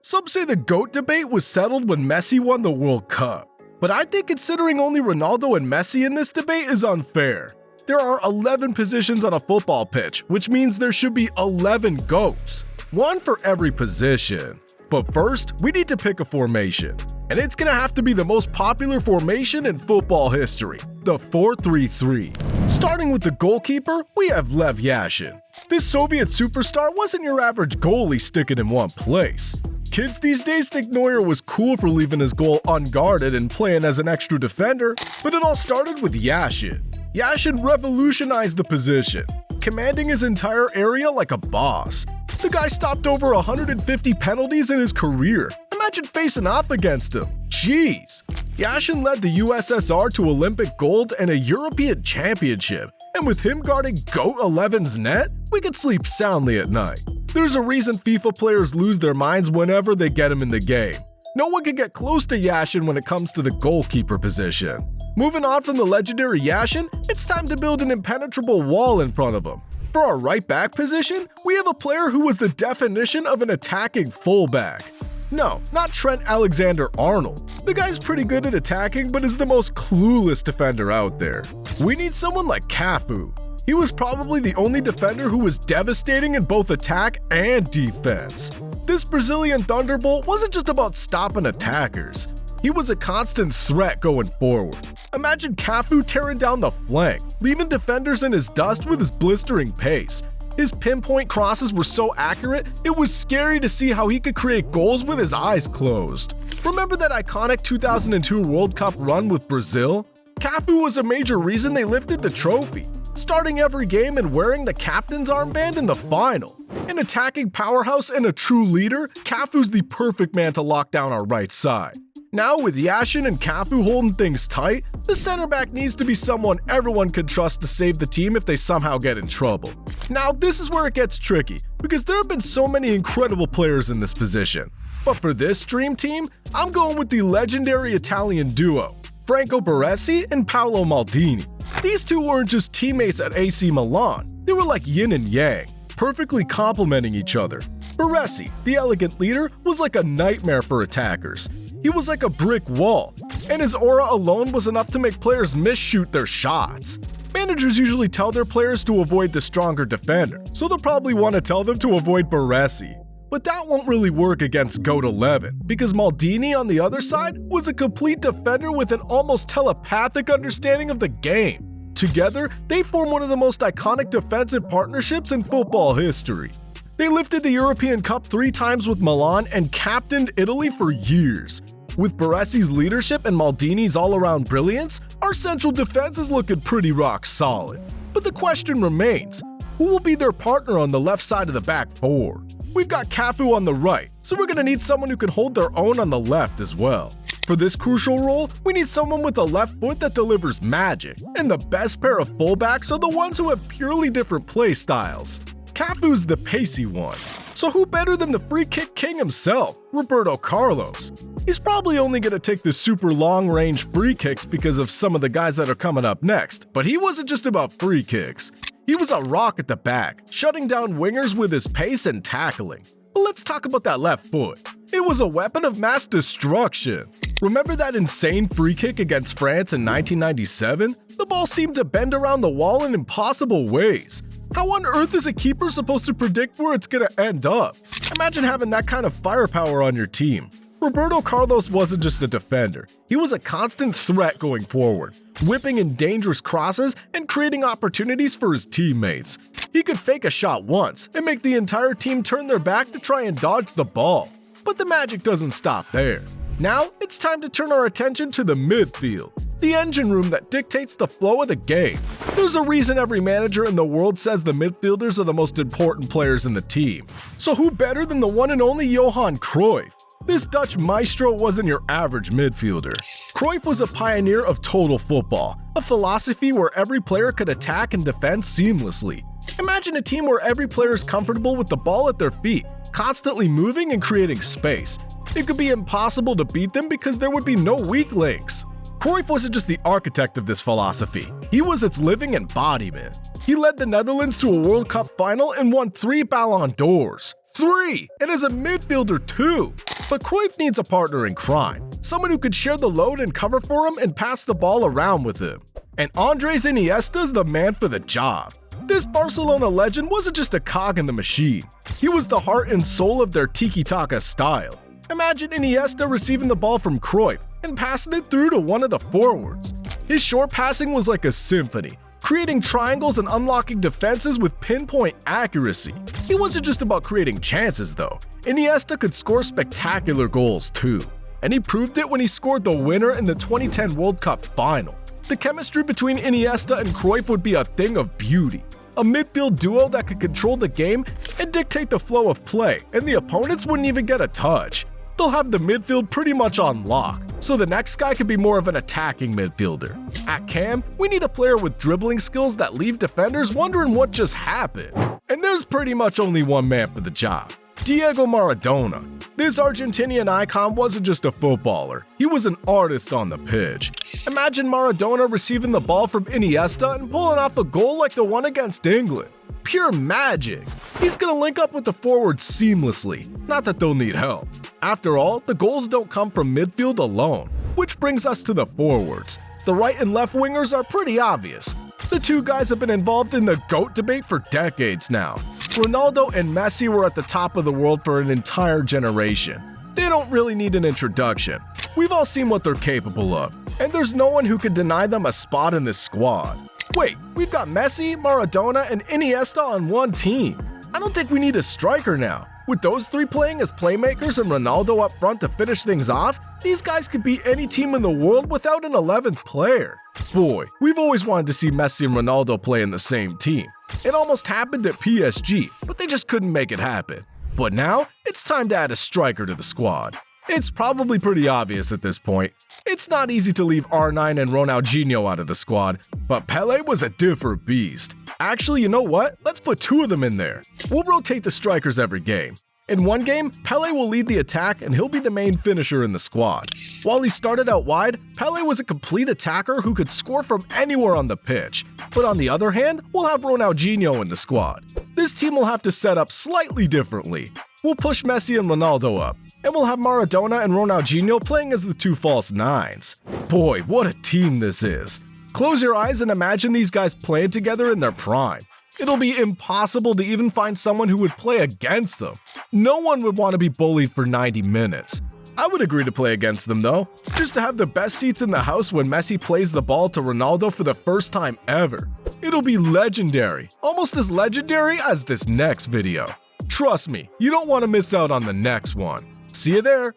Some say the GOAT debate was settled when Messi won the World Cup. But I think considering only Ronaldo and Messi in this debate is unfair. There are 11 positions on a football pitch, which means there should be 11 GOATs. One for every position. But first, we need to pick a formation. And it's gonna have to be the most popular formation in football history, the 4-3-3. Starting with the goalkeeper, we have Lev Yashin. This Soviet superstar wasn't your average goalie sticking in one place. Kids these days think Neuer was cool for leaving his goal unguarded and playing as an extra defender, but it all started with Yashin. Yashin revolutionized the position, commanding his entire area like a boss. The guy stopped over 150 penalties in his career. Imagine facing off against him. Jeez. Yashin led the USSR to Olympic gold and a European championship, and with him guarding GOAT 11's net, we could sleep soundly at night. There's a reason FIFA players lose their minds whenever they get him in the game. No one can get close to Yashin when it comes to the goalkeeper position. Moving on from the legendary Yashin, it's time to build an impenetrable wall in front of him. For our right back position, we have a player who was the definition of an attacking fullback. No, not Trent Alexander-Arnold. The guy's pretty good at attacking, but is the most clueless defender out there. We need someone like Cafu. He was probably the only defender who was devastating in both attack and defense. This Brazilian thunderbolt wasn't just about stopping attackers. He was a constant threat going forward. Imagine Cafu tearing down the flank, leaving defenders in his dust with his blistering pace. His pinpoint crosses were so accurate, it was scary to see how he could create goals with his eyes closed. Remember that iconic 2002 World Cup run with Brazil? Cafu was a major reason they lifted the trophy, starting every game and wearing the captain's armband in the final. An attacking powerhouse and a true leader, Cafu's the perfect man to lock down our right side. Now with Yashin and Cafu holding things tight, the center back needs to be someone everyone can trust to save the team if they somehow get in trouble. Now this is where it gets tricky, because there have been so many incredible players in this position. But for this dream team, I'm going with the legendary Italian duo, Franco Baresi and Paolo Maldini. These two weren't just teammates at AC Milan, they were like yin and yang, perfectly complementing each other. Baresi, the elegant leader, was like a nightmare for attackers. He was like a brick wall, and his aura alone was enough to make players misshoot their shots. Managers usually tell their players to avoid the stronger defender, so they'll probably want to tell them to avoid Baresi. But that won't really work against GOAT 11, because Maldini on the other side was a complete defender with an almost telepathic understanding of the game. Together, they form one of the most iconic defensive partnerships in football history. They lifted the European Cup 3 times with Milan and captained Italy for years. With Baresi's leadership and Maldini's all-around brilliance, our central defense is looking pretty rock solid. But the question remains, who will be their partner on the left side of the back four? We've got Cafu on the right, so we're gonna need someone who can hold their own on the left as well. For this crucial role, we need someone with a left foot that delivers magic, and the best pair of fullbacks are the ones who have purely different play styles. Cafu's the pacey one, so who better than the free kick king himself, Roberto Carlos? He's probably only gonna take the super long-range free kicks because of some of the guys that are coming up next, but he wasn't just about free kicks. He was a rock at the back, shutting down wingers with his pace and tackling. But let's talk about that left foot. It was a weapon of mass destruction. Remember that insane free kick against France in 1997? The ball seemed to bend around the wall in impossible ways. How on earth is a keeper supposed to predict where it's gonna end up? Imagine having that kind of firepower on your team. Roberto Carlos wasn't just a defender, he was a constant threat going forward, whipping in dangerous crosses and creating opportunities for his teammates. He could fake a shot once and make the entire team turn their back to try and dodge the ball. But the magic doesn't stop there. Now, it's time to turn our attention to the midfield, the engine room that dictates the flow of the game. There's a reason every manager in the world says the midfielders are the most important players in the team. So who better than the one and only Johan Cruyff? This Dutch maestro wasn't your average midfielder. Cruyff was a pioneer of total football, a philosophy where every player could attack and defend seamlessly. Imagine a team where every player is comfortable with the ball at their feet, constantly moving and creating space. It could be impossible to beat them because there would be no weak links. Cruyff wasn't just the architect of this philosophy, he was its living embodiment. He led the Netherlands to a World Cup final and won 3 Ballon d'Ors. 3! And as a midfielder too! But Cruyff needs a partner in crime, someone who could share the load and cover for him and pass the ball around with him. And Andres Iniesta is the man for the job. This Barcelona legend wasn't just a cog in the machine. He was the heart and soul of their tiki-taka style. Imagine Iniesta receiving the ball from Cruyff and passing it through to one of the forwards. His short passing was like a symphony, creating triangles and unlocking defenses with pinpoint accuracy. It wasn't just about creating chances though. Iniesta could score spectacular goals too. And he proved it when he scored the winner in the 2010 World Cup final. The chemistry between Iniesta and Cruyff would be a thing of beauty. A midfield duo that could control the game and dictate the flow of play, and the opponents wouldn't even get a touch. They'll have the midfield pretty much on lock, so the next guy could be more of an attacking midfielder. At cam, we need a player with dribbling skills that leave defenders wondering what just happened. And there's pretty much only one man for the job: Diego Maradona. This Argentinian icon wasn't just a footballer, he was an artist on the pitch. Imagine Maradona receiving the ball from Iniesta and pulling off a goal like the one against England. Pure magic. He's gonna link up with the forwards seamlessly, not that they'll need help. After all, the goals don't come from midfield alone, which brings us to the forwards. The right and left wingers are pretty obvious. The two guys have been involved in the GOAT debate for decades now. Ronaldo and Messi were at the top of the world for an entire generation. They don't really need an introduction. We've all seen what they're capable of, and there's no one who could deny them a spot in this squad. Wait, we've got Messi, Maradona, and Iniesta on one team. I don't think we need a striker now. With those three playing as playmakers and Ronaldo up front to finish things off, these guys could beat any team in the world without an 11th player. Boy, we've always wanted to see Messi and Ronaldo play in the same team. It almost happened at PSG, but they just couldn't make it happen. But now, it's time to add a striker to the squad. It's probably pretty obvious at this point. It's not easy to leave R9 and Ronaldinho out of the squad, but Pele was a different beast. Actually, you know what? Let's put two of them in there. We'll rotate the strikers every game. In one game, Pele will lead the attack and he'll be the main finisher in the squad. While he started out wide, Pele was a complete attacker who could score from anywhere on the pitch. But on the other hand, we'll have Ronaldinho in the squad. This team will have to set up slightly differently. We'll push Messi and Ronaldo up, and we'll have Maradona and Ronaldinho playing as the two false nines. Boy, what a team this is. Close your eyes and imagine these guys playing together in their prime. It'll be impossible to even find someone who would play against them. No one would want to be bullied for 90 minutes. I would agree to play against them though, just to have the best seats in the house when Messi plays the ball to Ronaldo for the first time ever. It'll be legendary, almost as legendary as this next video. Trust me, you don't want to miss out on the next one. See you there!